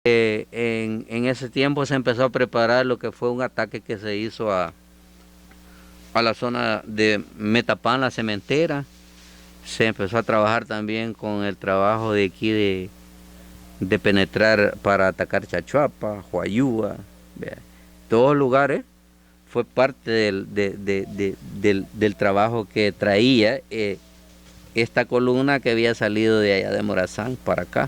En ese tiempo se empezó a preparar lo que fue un ataque que se hizo a la zona de Metapán, la cementera. Se empezó a trabajar también con el trabajo de aquí de penetrar para atacar Chachuapa, Huayúa, vea, todos lugares. Fue parte del trabajo que traía esta columna que había salido de allá de Morazán para acá.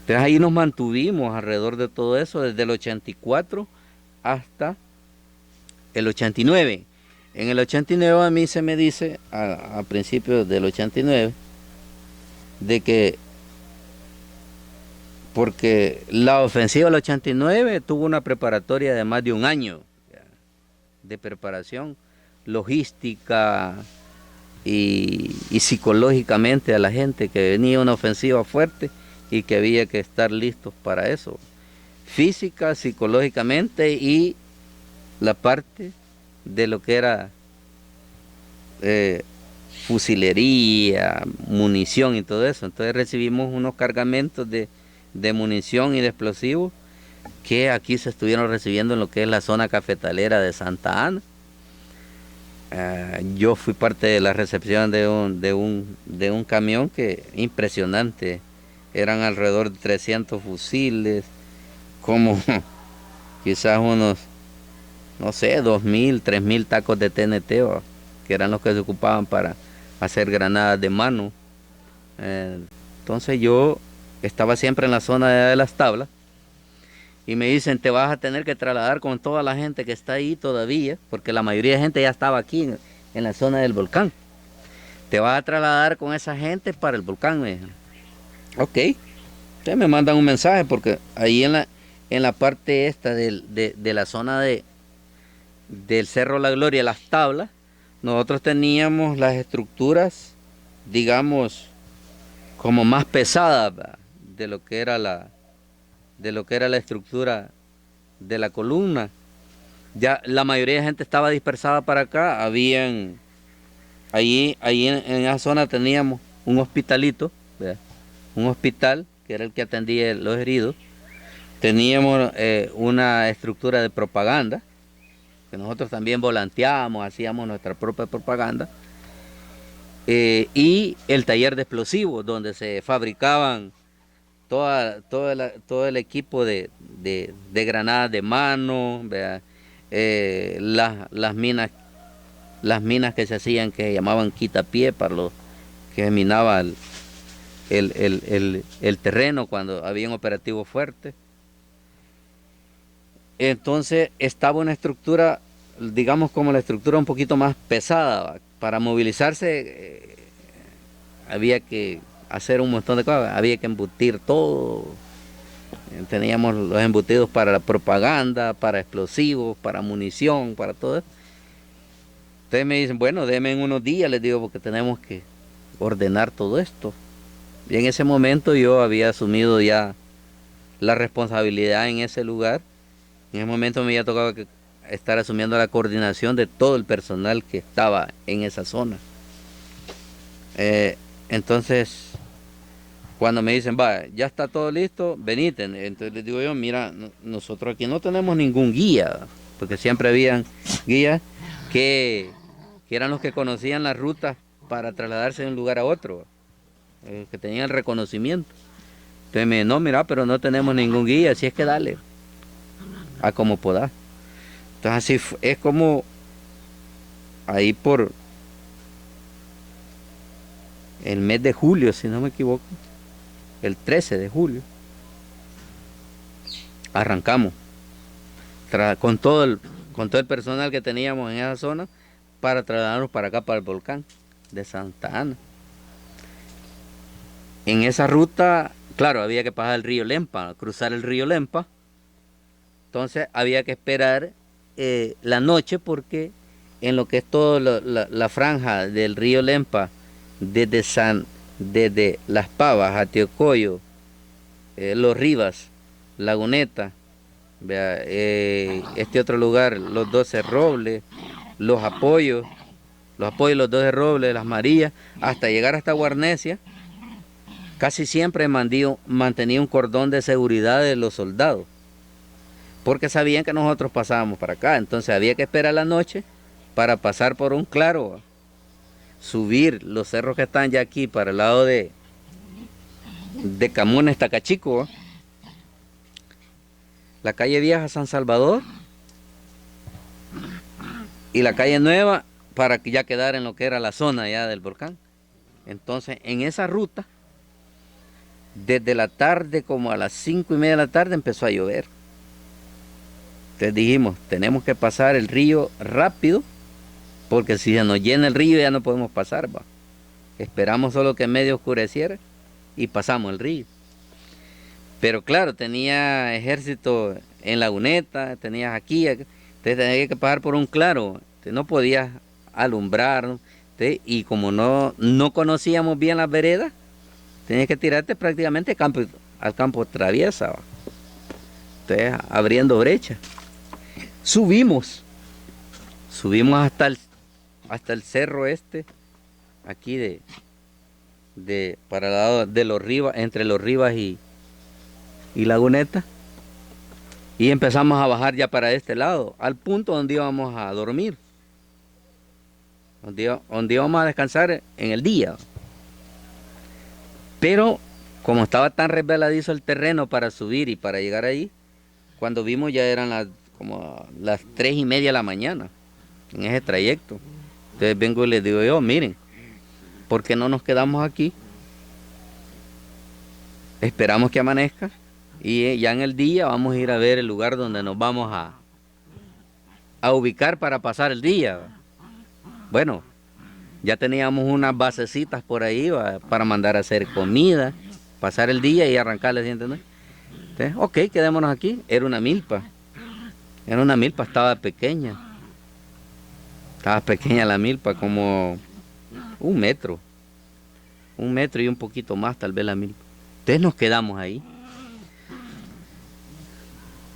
Entonces ahí nos mantuvimos alrededor de todo eso desde el 84 hasta el 89. En el 89 a mí se me dice, a principios del 89, de que porque la ofensiva del 89 tuvo una preparatoria de más de un año de preparación logística y psicológicamente a la gente, que venía una ofensiva fuerte y que había que estar listos para eso, física, psicológicamente, y la parte de lo que era fusilería, munición y todo eso. Entonces recibimos unos cargamentos de munición y de explosivos que aquí se estuvieron recibiendo en lo que es la zona cafetalera de Santa Ana. Yo fui parte de la recepción de un camión que impresionante. Eran alrededor de 300 fusiles, como quizás unos, no sé, 2.000, 3.000 tacos de TNT, que eran los que se ocupaban para hacer granadas de mano. Entonces yo estaba siempre en la zona de las tablas y me dicen, te vas a tener que trasladar con toda la gente que está ahí todavía, porque la mayoría de gente ya estaba aquí en la zona del volcán. Te vas a trasladar con esa gente para el volcán, me dijeron. Ok. Ustedes me mandan un mensaje porque ahí en la parte esta de la zona del Cerro La Gloria, las tablas, nosotros teníamos las estructuras, digamos, como más pesadas, ¿verdad?, de lo que era la estructura de la columna. Ya la mayoría de gente estaba dispersada para acá. Ahí en esa zona teníamos un hospitalito, ¿verdad?, un hospital que era el que atendía los heridos. Teníamos una estructura de propaganda, que nosotros también volanteábamos, hacíamos nuestra propia propaganda, y el taller de explosivos, donde se fabricaban todo el equipo de granadas de mano, las minas que se hacían, que se llamaban quitapié, para los que minaba el terreno cuando había un operativo fuerte. Entonces estaba una estructura, digamos, como la estructura un poquito más pesada. Para movilizarse había que hacer un montón de cosas, había que embutir todo. Teníamos los embutidos para la propaganda, para explosivos, para munición, para todo eso. Ustedes me dicen, bueno, denme en unos días, les digo, porque tenemos que ordenar todo esto. Y en ese momento yo había asumido ya la responsabilidad en ese lugar. En ese momento me había tocado estar asumiendo la coordinación de todo el personal que estaba en esa zona. Entonces, cuando me dicen, va, ya está todo listo, venite. Entonces les digo yo, mira, nosotros aquí no tenemos ningún guía, porque siempre habían guías que eran los que conocían las rutas para trasladarse de un lugar a otro, que tenían el reconocimiento. Entonces me dicen, no, mira, pero no tenemos ningún guía, así es que dale, a como podás. Entonces así es como ahí por el mes de julio, si no me equivoco, el 13 de julio, arrancamos con todo el personal que teníamos en esa zona para trasladarnos para acá, para el volcán de Santa Ana. En esa ruta, claro, había que pasar el río Lempa, cruzar el río Lempa. Entonces había que esperar la noche, porque en lo que es toda la franja del río Lempa, desde Las Pavas, Atiocoyo, Los Rivas, Laguneta, este otro lugar, los 12 Robles, los Apoyos, los 12 Robles, Las Marías, hasta llegar hasta Guarnesia, casi siempre mantenía un cordón de seguridad de los soldados, porque sabían que nosotros pasábamos para acá. Entonces había que esperar la noche para pasar por un claro, subir los cerros que están ya aquí para el lado de Camunes, Tacachico, la calle vieja San Salvador y la calle nueva para que ya quedar en lo que era la zona ya del volcán. Entonces en esa ruta, desde la tarde como a las 5:30 de la tarde empezó a llover. Entonces dijimos, tenemos que pasar el río rápido, porque si se nos llena el río ya no podemos pasar, va. Esperamos solo que medio oscureciera y pasamos el río. Pero claro, tenía ejército en Laguneta, tenías aquí, entonces tenías que pasar por un claro, no podías alumbrar, ¿no? Y como no conocíamos bien las veredas, tenías que tirarte prácticamente al campo traviesa, ¿va? Entonces, abriendo brecha. Subimos hasta el cerro aquí para el lado de los Rivas, entre los Rivas y Laguneta, y empezamos a bajar ya para este lado, al punto donde íbamos a dormir, donde íbamos a descansar en el día. Pero como estaba tan resbaladizo el terreno para subir y para llegar ahí, cuando vimos ya eran como las 3:30 de la mañana en ese trayecto. Entonces vengo y les digo yo, miren, ¿por qué no nos quedamos aquí? Esperamos que amanezca y ya en el día vamos a ir a ver el lugar donde nos vamos a ubicar para pasar el día. Bueno, ya teníamos unas basecitas por ahí, ¿va?, para mandar a hacer comida, pasar el día y arrancar la siguiente noche. Entonces, ok, quedémonos aquí. Era una milpa, estaba pequeña. Estaba pequeña la milpa, como 1 metro y un poquito más tal vez la milpa. Entonces nos quedamos ahí.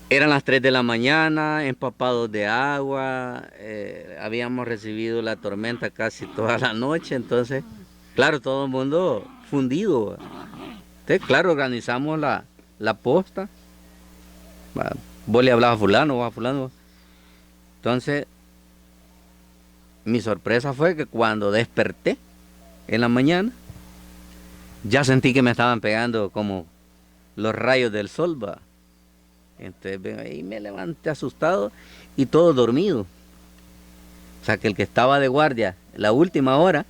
Eran las 3 de la mañana, empapados de agua, habíamos recibido la tormenta casi toda la noche, entonces, claro, todo el mundo fundido. Entonces, claro, organizamos la posta. Vos le hablabas a fulano, vos a fulano. Entonces, mi sorpresa fue que cuando desperté en la mañana, ya sentí que me estaban pegando como los rayos del sol, va. Entonces ahí me levanté asustado y todo dormido. O sea que el que estaba de guardia la última hora,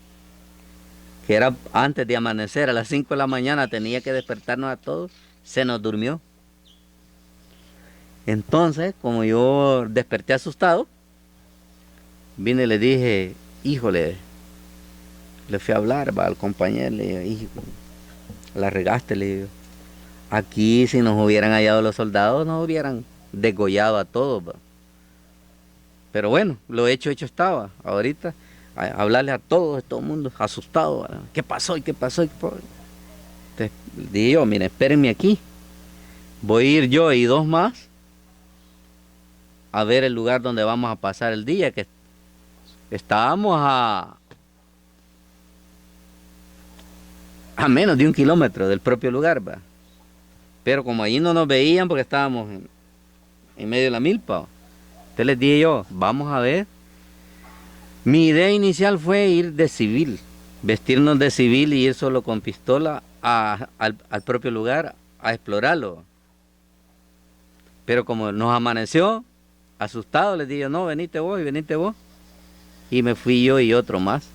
que era antes de amanecer a las 5 de la mañana, tenía que despertarnos a todos, se nos durmió. Entonces, como yo desperté asustado, vine y le dije, híjole, le fui a hablar, va, al compañero, le dije, hijo, la regaste, le digo. Aquí si nos hubieran hallado los soldados nos hubieran degollado a todos, ¿va? Pero bueno, lo hecho estaba. Ahorita hablarle a todo el mundo asustado, ¿va? ¿Qué pasó? ¿Qué pasó? Entonces dije yo, miren, espérenme aquí. Voy a ir yo y 2 más a ver el lugar donde vamos a pasar el día, que estábamos a menos de 1 kilómetro del propio lugar, ¿va? Pero como allí no nos veían porque estábamos en medio de la milpa, entonces les dije yo, vamos a ver. Mi idea inicial fue ir de civil, vestirnos de civil y ir solo con pistola al propio lugar a explorarlo. Pero como nos amaneció, asustado, les dije, no, venite vos. Y me fui yo y otro más,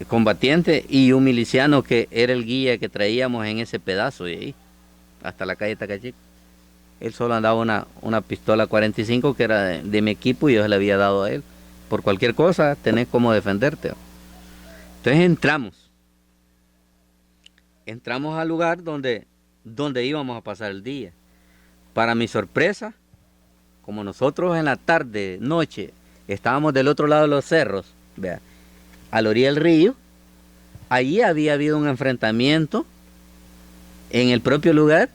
combatiente y un miliciano que era el guía que traíamos en ese pedazo de ahí, hasta la calle Tacachico. Él solo andaba una pistola 45 que era de mi equipo y yo se la había dado a él. Por cualquier cosa tenés cómo defenderte. Entonces entramos al lugar donde íbamos a pasar el día. Para mi sorpresa, como nosotros en la tarde, noche, estábamos del otro lado de los cerros, vea, a la orilla del río, allí había habido un enfrentamiento en el propio lugar,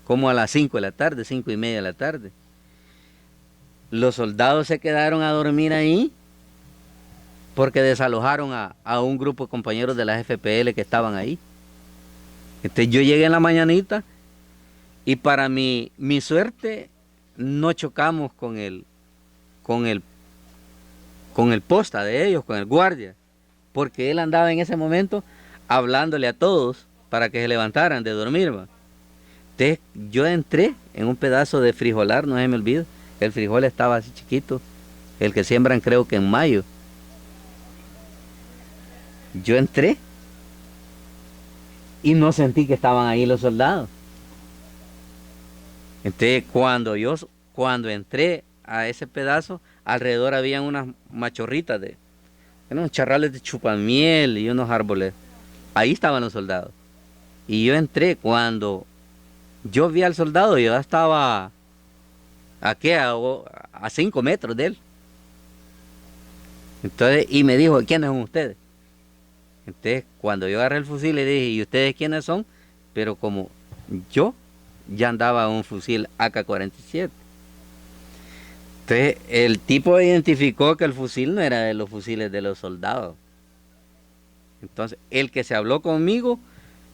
como a las 5 de la tarde, 5:30 de la tarde. Los soldados se quedaron a dormir ahí porque desalojaron a un grupo de compañeros de la FPL que estaban ahí. Entonces yo llegué en la mañanita y para mi suerte no chocamos con el, con el posta de ellos, con el guardia, porque él andaba en ese momento hablándole a todos para que se levantaran de dormir, ¿va? Entonces yo entré en un pedazo de frijolar, no se me olvida, el frijol estaba así chiquito, el que siembran creo que en mayo. Yo entré y no sentí que estaban ahí los soldados. Entonces cuando entré a ese pedazo, alrededor habían unas machorritas eran unos charrales de chupamiel y unos árboles. Ahí estaban los soldados. Y yo entré, cuando yo vi al soldado, yo ya estaba aquí a 5 metros de él. Entonces, y me dijo, ¿quiénes son ustedes? Entonces, cuando yo agarré el fusil, le dije, ¿y ustedes quiénes son? Pero como yo ya andaba un fusil AK-47. Entonces, el tipo identificó que el fusil no era de los fusiles de los soldados. Entonces, el que se habló conmigo,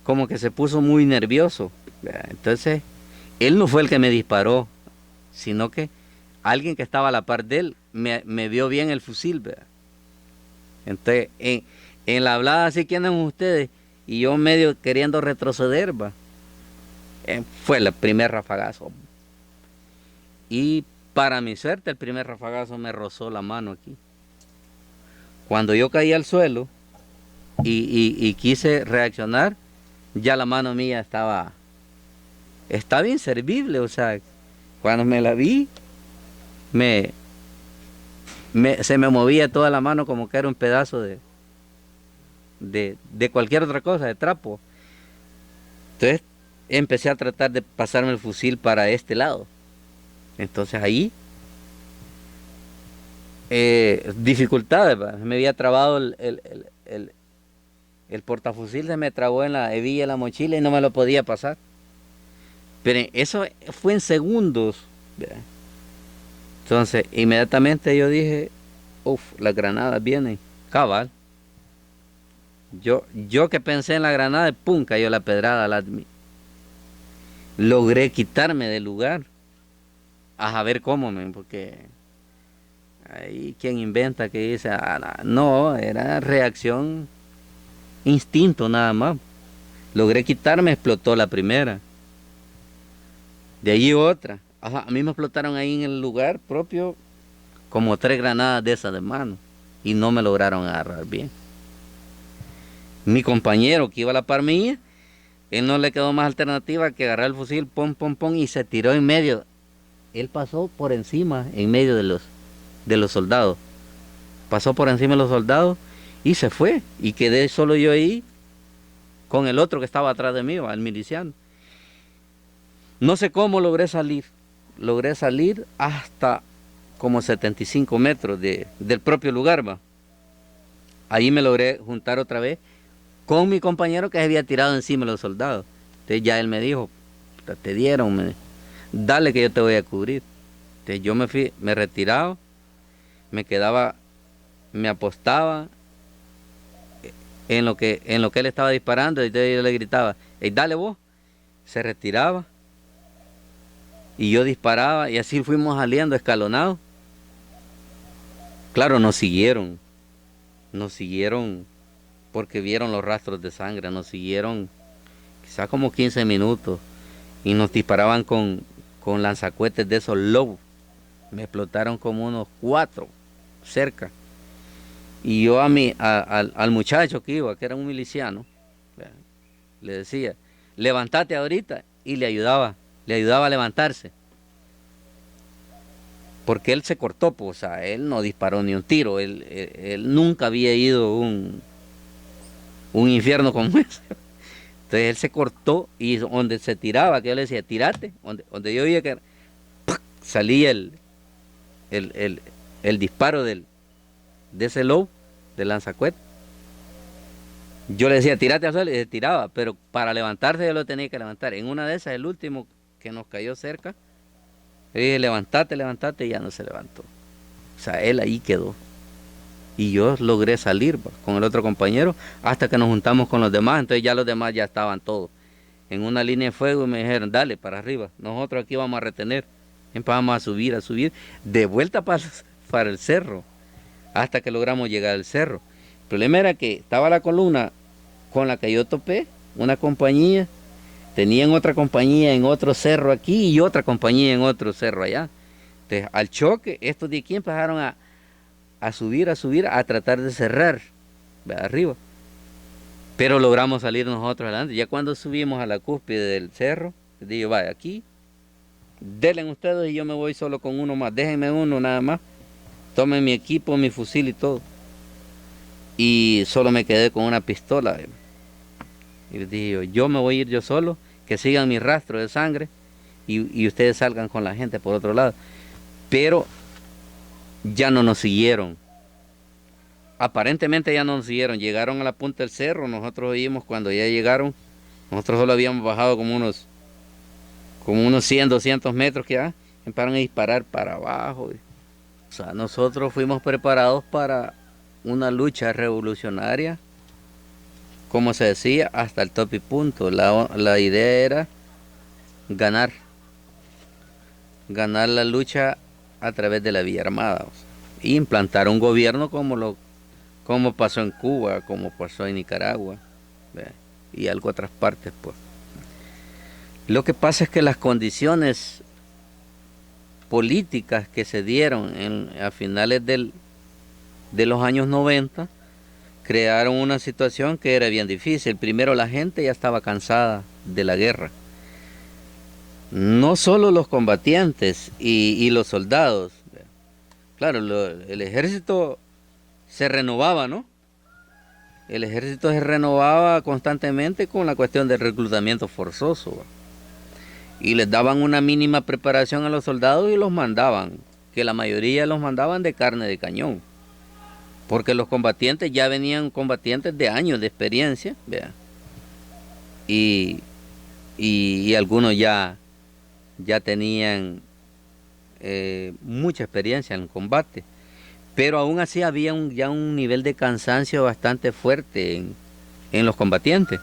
como que se puso muy nervioso. Entonces, él no fue el que me disparó, sino que alguien que estaba a la par de él me vio bien el fusil, ¿verdad? Entonces, en la hablada así, ¿quiénes son ustedes? Y yo medio queriendo retroceder, ¿va? Fue el primer rafagazo. Y para mi suerte, el primer rafagazo me rozó la mano aquí. Cuando yo caí al suelo y quise reaccionar, ya la mano mía estaba inservible. O sea, cuando me la vi, se me movía toda la mano como que era un pedazo de cualquier otra cosa, de trapo. Entonces empecé a tratar de pasarme el fusil para este lado. Entonces ahí, dificultades, ¿va? Me había trabado el portafusil, se me trabó en la hebilla de la mochila y no me lo podía pasar. Pero eso fue en segundos, ¿verdad? Entonces inmediatamente yo dije, uff, las granadas vienen, cabal. Yo que pensé en la granada, pum, cayó la pedrada al mí. Logré quitarme del lugar. A ver cómo, porque ahí quien inventa que dice, no, era reacción, instinto nada más. Logré quitarme, explotó la primera. De allí otra. Ajá, a mí me explotaron ahí en el lugar propio como 3 granadas de esas de mano y no me lograron agarrar bien. Mi compañero que iba a la par mía, él no le quedó más alternativa que agarrar el fusil, pom, pom, pom, y se tiró en medio. Él pasó por encima, en medio de los soldados. Pasó por encima de los soldados y se fue. Y quedé solo yo ahí con el otro que estaba atrás de mí, el miliciano. No sé cómo logré salir. Logré salir hasta como 75 metros del propio lugar, ¿va? Ahí me logré juntar otra vez con mi compañero que se había tirado encima de los soldados. Entonces ya él me dijo, te dieron, dale que yo te voy a cubrir. Entonces yo me retiraba, me quedaba, me apostaba en lo que él estaba disparando, y entonces yo le gritaba, hey, dale vos. Se retiraba y yo disparaba y así fuimos saliendo escalonados. Claro, nos siguieron porque vieron los rastros de sangre, nos siguieron quizás como 15 minutos y nos disparaban con lanzacohetes de esos Lobos. Me explotaron como unos 4 cerca. Y yo al muchacho que iba, que era un miliciano, le decía, levántate ahorita, y le ayudaba a levantarse. Porque él se cortó, pues, o sea, él no disparó ni un tiro, él nunca había ido a un infierno como ese. Entonces él se cortó y donde se tiraba, que yo le decía, tírate, donde yo veía que ¡pac! Salía el disparo de ese lobo, del lanzacohete. Yo le decía, tírate al suelo, y se tiraba, pero para levantarse yo lo tenía que levantar. En una de esas, el último que nos cayó cerca, le dije, levantate, y ya no se levantó. O sea, él ahí quedó. Y yo logré salir con el otro compañero hasta que nos juntamos con los demás. Entonces ya los demás ya estaban todos en una línea de fuego y me dijeron, dale para arriba, nosotros aquí vamos a retener. Empezamos a subir, de vuelta para el cerro, hasta que logramos llegar al cerro. El problema era que estaba la columna con la que yo topé, una compañía, tenían otra compañía en otro cerro aquí y otra compañía en otro cerro allá. Entonces, al choque, estos de aquí empezaron a subir, a tratar de cerrar, ¿verdad? Arriba. Pero logramos salir nosotros adelante. Ya cuando subimos a la cúspide del cerro, les digo, vaya, aquí, denle ustedes y yo me voy solo con uno más. Déjenme uno nada más. Tomen mi equipo, mi fusil y todo. Y solo me quedé con una pistola. Y les dije, yo me voy a ir yo solo, que sigan mi rastro de sangre y ustedes salgan con la gente por otro lado. Pero ya no nos siguieron. Aparentemente ya no nos siguieron. Llegaron a la punta del cerro. Nosotros oímos cuando ya llegaron. Nosotros solo habíamos bajado como unos 100, 200 metros que ya empezaron a disparar para abajo. O sea, nosotros fuimos preparados para una lucha revolucionaria, como se decía, hasta el top y punto. La idea era ganar la lucha a través de la vía armada. O sea, implantar un gobierno como pasó en Cuba, como pasó en Nicaragua, ¿ve? Y algo otras partes, pues. Lo que pasa es que las condiciones políticas que se dieron a finales de los años 90 crearon una situación que era bien difícil. Primero, la gente ya estaba cansada de la guerra. No solo los combatientes y los soldados. Claro, el ejército se renovaba, ¿no? El ejército se renovaba constantemente con la cuestión del reclutamiento forzoso, ¿va? Y les daban una mínima preparación a los soldados y los mandaban, que la mayoría los mandaban de carne de cañón, porque los combatientes ya venían combatientes de años de experiencia, ¿vea? Y algunos ya tenían mucha experiencia en el combate, pero aún así había ya un nivel de cansancio bastante fuerte en los combatientes.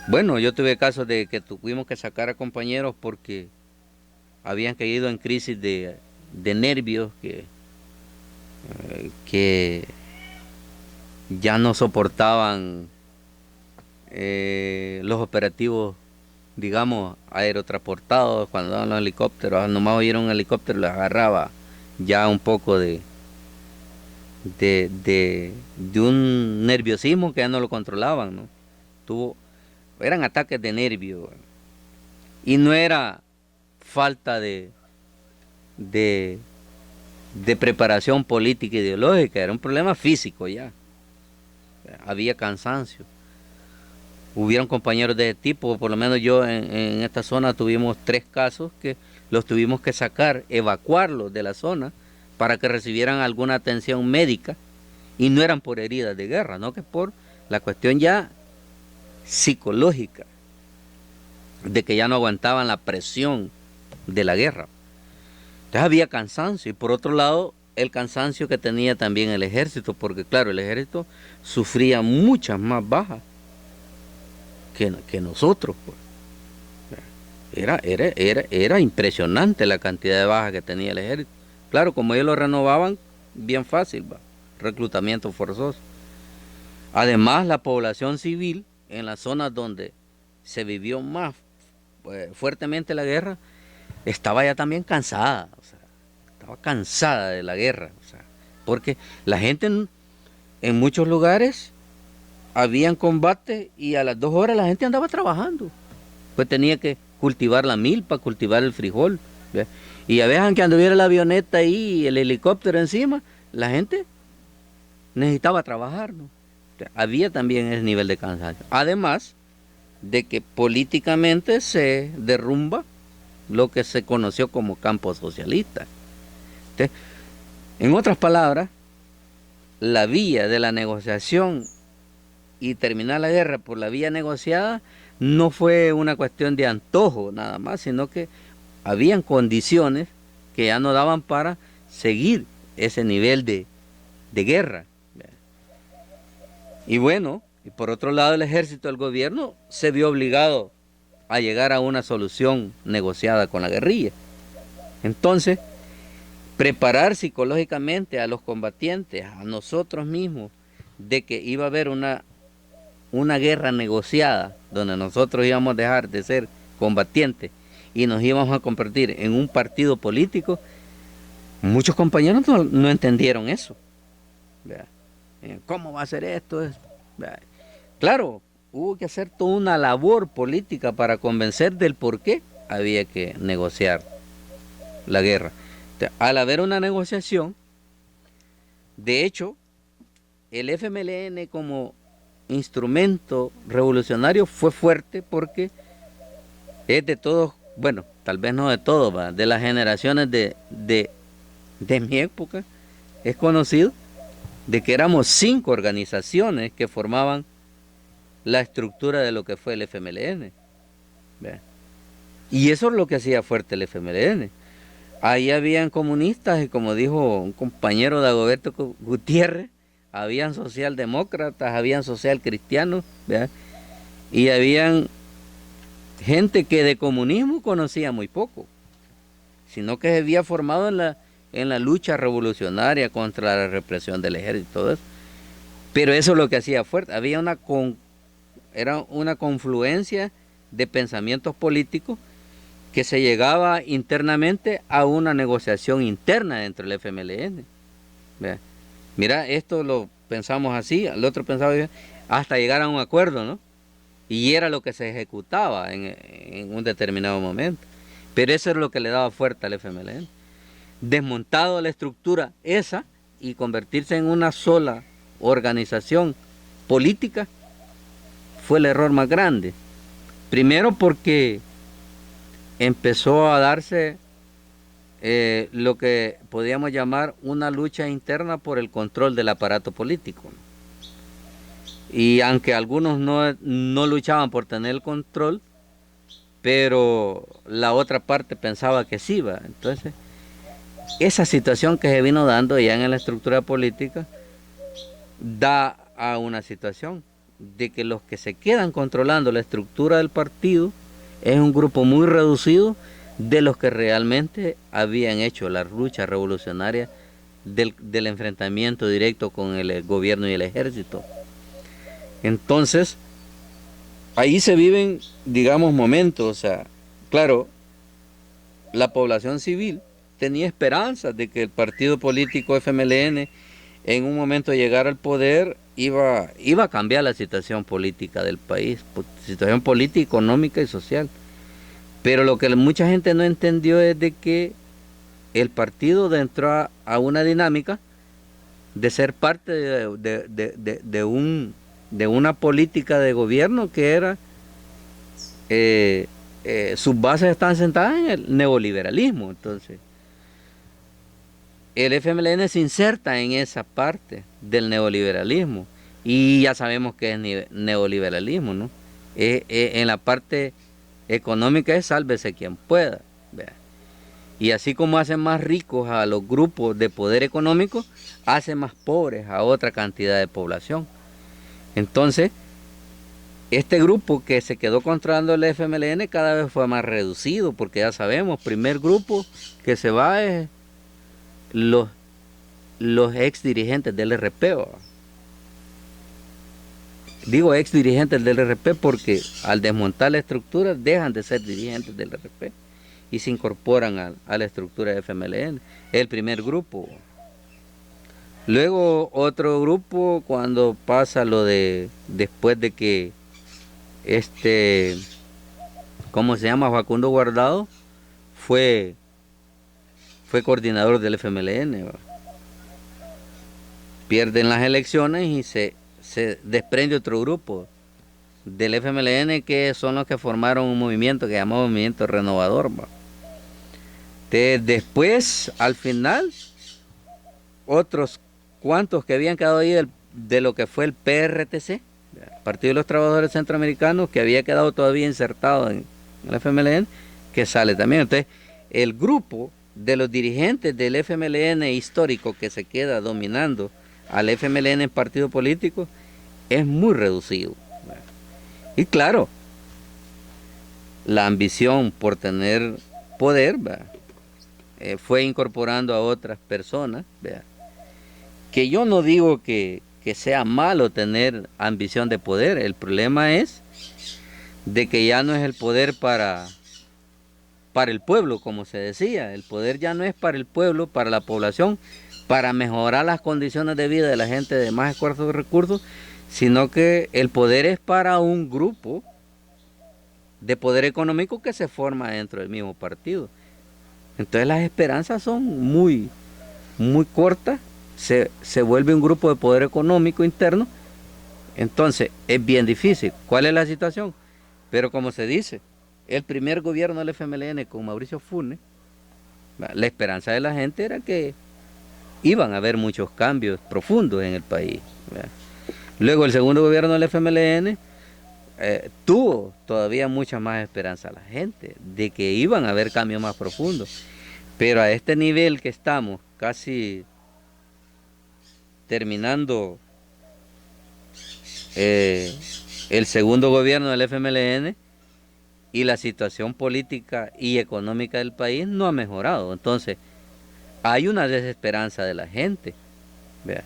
Bueno, yo tuve casos de que tuvimos que sacar a compañeros porque habían caído en crisis de nervios que ya no soportaban los operativos, digamos, aerotransportados. Cuando daban los helicópteros, nomás oyeron un helicóptero, les agarraba ya un poco de un nerviosismo que ya no lo controlaban, ¿no? Eran ataques de nervio, y no era falta de preparación política e ideológica, era un problema físico ya. Había cansancio. Hubieron compañeros de ese tipo, por lo menos yo en esta zona tuvimos 3 casos que los tuvimos que sacar, evacuarlos de la zona para que recibieran alguna atención médica, y no eran por heridas de guerra, no, que por la cuestión ya psicológica, de que ya no aguantaban la presión de la guerra. Entonces había cansancio, y por otro lado el cansancio que tenía también el ejército, porque claro, el ejército sufría muchas más bajas que nosotros, pues. Era impresionante la cantidad de bajas que tenía el ejército. Claro, como ellos lo renovaban, bien fácil, reclutamiento forzoso. Además, la población civil en las zonas donde se vivió más fuertemente la guerra estaba ya también cansada, o sea, estaba cansada de la guerra, o sea, porque la gente en muchos lugares habían combate y a las 2 horas la gente andaba trabajando, pues tenía que cultivar la milpa, cultivar el frijol, ¿ve? Y a veces que anduviera la avioneta ahí y el helicóptero encima, la gente necesitaba trabajar, ¿no? Había también ese nivel de cansancio. Además de que políticamente se derrumba lo que se conoció como campo socialista. Entonces, en otras palabras, la vía de la negociación y terminar la guerra por la vía negociada no fue una cuestión de antojo nada más, sino que habían condiciones que ya no daban para seguir ese nivel de guerra. Y bueno, y por otro lado el ejército del gobierno se vio obligado a llegar a una solución negociada con la guerrilla. Entonces, preparar psicológicamente a los combatientes, a nosotros mismos, de que iba a haber una guerra negociada, donde nosotros íbamos a dejar de ser combatientes y nos íbamos a convertir en un partido político, muchos compañeros no entendieron eso. ¿Vea? ¿Cómo va a ser esto? ¿Vea? Claro, hubo que hacer toda una labor política para convencer del por qué había que negociar la guerra. Al haber una negociación, de hecho, el FMLN como instrumento revolucionario fue fuerte porque es de todos, bueno, tal vez no de todos, ¿va? De las generaciones de mi época, es conocido de que éramos 5 organizaciones que formaban la estructura de lo que fue el FMLN. ¿Ve? Y eso es lo que hacía fuerte el FMLN. Ahí habían comunistas y, como dijo un compañero de Dagoberto Gutiérrez, habían socialdemócratas, habían socialcristianos, ¿verdad? Y habían gente que de comunismo conocía muy poco, sino que se había formado en la lucha revolucionaria contra la represión del ejército y todo eso. Pero eso es lo que hacía fuerte. Había era una confluencia de pensamientos políticos que se llegaba internamente a una negociación interna dentro del FMLN. ¿Ve? Mira, esto lo pensamos así, el otro pensaba hasta llegar a un acuerdo, ¿no? Y era lo que se ejecutaba en un determinado momento. Pero eso es lo que le daba fuerza al FMLN. Desmontado la estructura esa y convertirse en una sola organización política fue el error más grande. Primero porque empezó a darse lo que podríamos llamar una lucha interna por el control del aparato político. Y aunque algunos no luchaban por tener el control, pero la otra parte pensaba que sí, ¿va? Entonces, esa situación que se vino dando ya en la estructura política da a una situación de que los que se quedan controlando la estructura del partido es un grupo muy reducido de los que realmente habían hecho la lucha revolucionaria del enfrentamiento directo con el gobierno y el ejército. Entonces, ahí se viven, digamos, momentos, o sea, claro, la población civil tenía esperanzas de que el partido político FMLN en un momento de llegar al poder iba a cambiar la situación política del país, situación política, económica y social. Pero lo que mucha gente no entendió es de que el partido entró a una dinámica de ser parte de una política de gobierno que era, sus bases están sentadas en el neoliberalismo. Entonces, el FMLN se inserta en esa parte del neoliberalismo y ya sabemos que es neoliberalismo, ¿no? En la parte económica es sálvese quien pueda. ¿Vea? Y así como hace más ricos a los grupos de poder económico, hace más pobres a otra cantidad de población. Entonces, este grupo que se quedó controlando el FMLN cada vez fue más reducido, porque ya sabemos, primer grupo que se va es los ex dirigentes del RP. Digo ex dirigentes del RP porque al desmontar la estructura dejan de ser dirigentes del RP y se incorporan a la estructura de FMLN, el primer grupo. Luego otro grupo cuando pasa lo de, después de que ¿cómo se llama? Facundo Guardado fue coordinador del FMLN. ¿Va? Pierden las elecciones y se desprende otro grupo del FMLN que son los que formaron un movimiento que llamamos Movimiento Renovador. ¿Va? Después, al final, otros cuantos que habían quedado ahí de lo que fue el PRTC, Partido de los Trabajadores Centroamericanos, que había quedado todavía insertado en el FMLN, que sale también. Entonces, el grupo de los dirigentes del FMLN histórico que se queda dominando al FMLN en partido político es muy reducido. Y claro, la ambición por tener poder fue incorporando a otras personas, que yo no digo que sea malo tener ambición de poder. El problema es de que ya no es el poder para el pueblo, como se decía. El poder ya no es para el pueblo, para la población, para mejorar las condiciones de vida de la gente de más escasos recursos, sino que el poder es para un grupo de poder económico que se forma dentro del mismo partido. Entonces las esperanzas son muy cortas, se vuelve un grupo de poder económico interno, entonces es bien difícil. ¿Cuál es la situación? Pero como se dice, el primer gobierno del FMLN con Mauricio Funes, la esperanza de la gente era que iban a haber muchos cambios profundos en el país. Luego el segundo gobierno del FMLN tuvo todavía mucha más esperanza la gente de que iban a haber cambios más profundos. Pero a este nivel que estamos, casi terminando el segundo gobierno del FMLN, y la situación política y económica del país no ha mejorado. Entonces, hay una desesperanza de la gente. ¿Vea?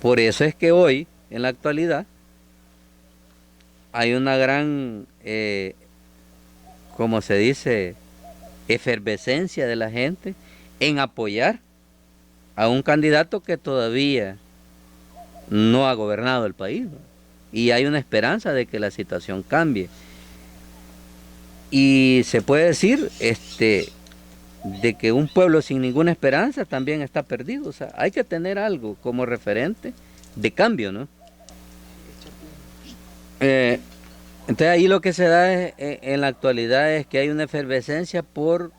Por eso es que hoy, en la actualidad, hay una gran, como se dice, efervescencia de la gente en apoyar a un candidato que todavía no ha gobernado el país, ¿no? Y hay una esperanza de que la situación cambie. Y se puede decir de que un pueblo sin ninguna esperanza también está perdido. O sea, hay que tener algo como referente de cambio, ¿no? Entonces ahí lo que se da en la actualidad es que hay una efervescencia por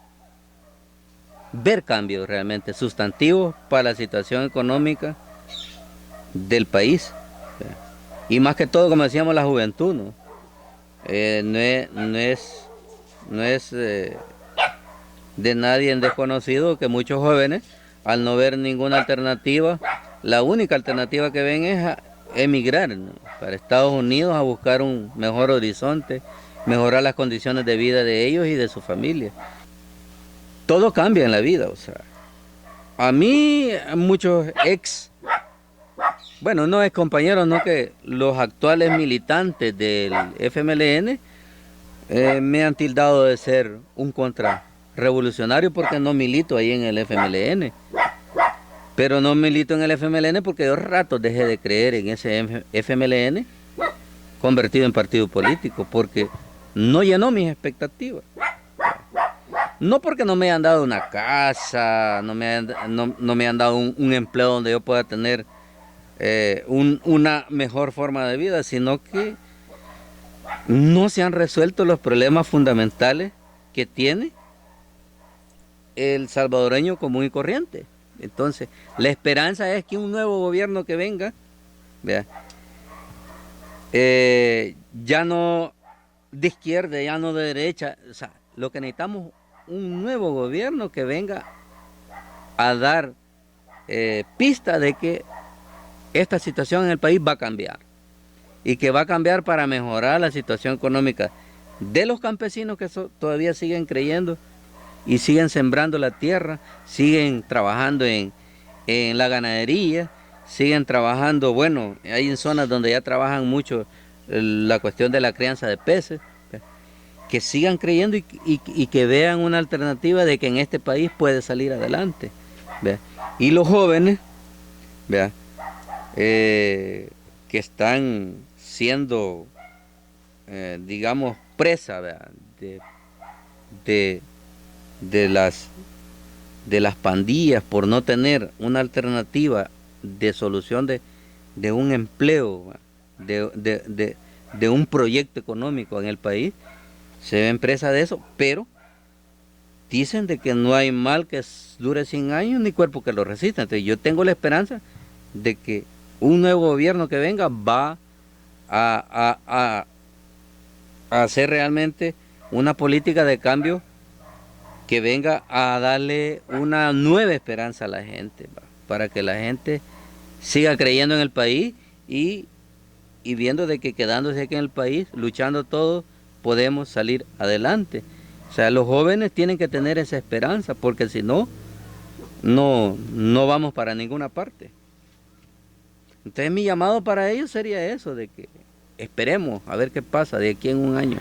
ver cambios realmente sustantivos para la situación económica del país. Y más que todo, como decíamos, la juventud, ¿no? No es de nadie desconocido que muchos jóvenes, al no ver ninguna alternativa, la única alternativa que ven es emigrar, ¿no?, para Estados Unidos a buscar un mejor horizonte, mejorar las condiciones de vida de ellos y de su familia. Todo cambia en la vida, o sea. A mí, muchos bueno, no ex compañeros, no, que los actuales militantes del FMLN me han tildado de ser un contrarrevolucionario porque no milito ahí en el FMLN. Pero no milito en el FMLN porque yo ratos dejé de creer en ese FMLN convertido en partido político, porque no llenó mis expectativas. No porque no me han dado una casa, no me han dado un empleo donde yo pueda tener una mejor forma de vida, sino que no se han resuelto los problemas fundamentales que tiene el salvadoreño común y corriente. Entonces, la esperanza es que un nuevo gobierno que venga, ¿vea?, ya no de izquierda, ya no de derecha. O sea, lo que necesitamos un nuevo gobierno que venga a dar pista de que esta situación en el país va a cambiar. Y que va a cambiar para mejorar la situación económica de los campesinos que todavía siguen creyendo y siguen sembrando la tierra, siguen trabajando en la ganadería, siguen trabajando, bueno, hay zonas donde ya trabajan mucho la cuestión de la crianza de peces, que sigan creyendo y que vean una alternativa de que en este país puede salir adelante, ¿vea? Y los jóvenes, ¿vea?, que están siendo, digamos, presa, ¿vea?, de las pandillas por no tener una alternativa de solución de un empleo, de un proyecto económico en el país, se ven presa de eso, pero dicen de que no hay mal que dure 100 años ni cuerpo que lo resista. Entonces yo tengo la esperanza de que un nuevo gobierno que venga va a hacer realmente una política de cambio que venga a darle una nueva esperanza a la gente, para que la gente siga creyendo en el país y y viendo de que quedándose aquí en el país, luchando todos, podemos salir adelante. O sea, los jóvenes tienen que tener esa esperanza, porque si no, no vamos para ninguna parte. Entonces mi llamado para ellos sería eso, de que esperemos a ver qué pasa de aquí en un año.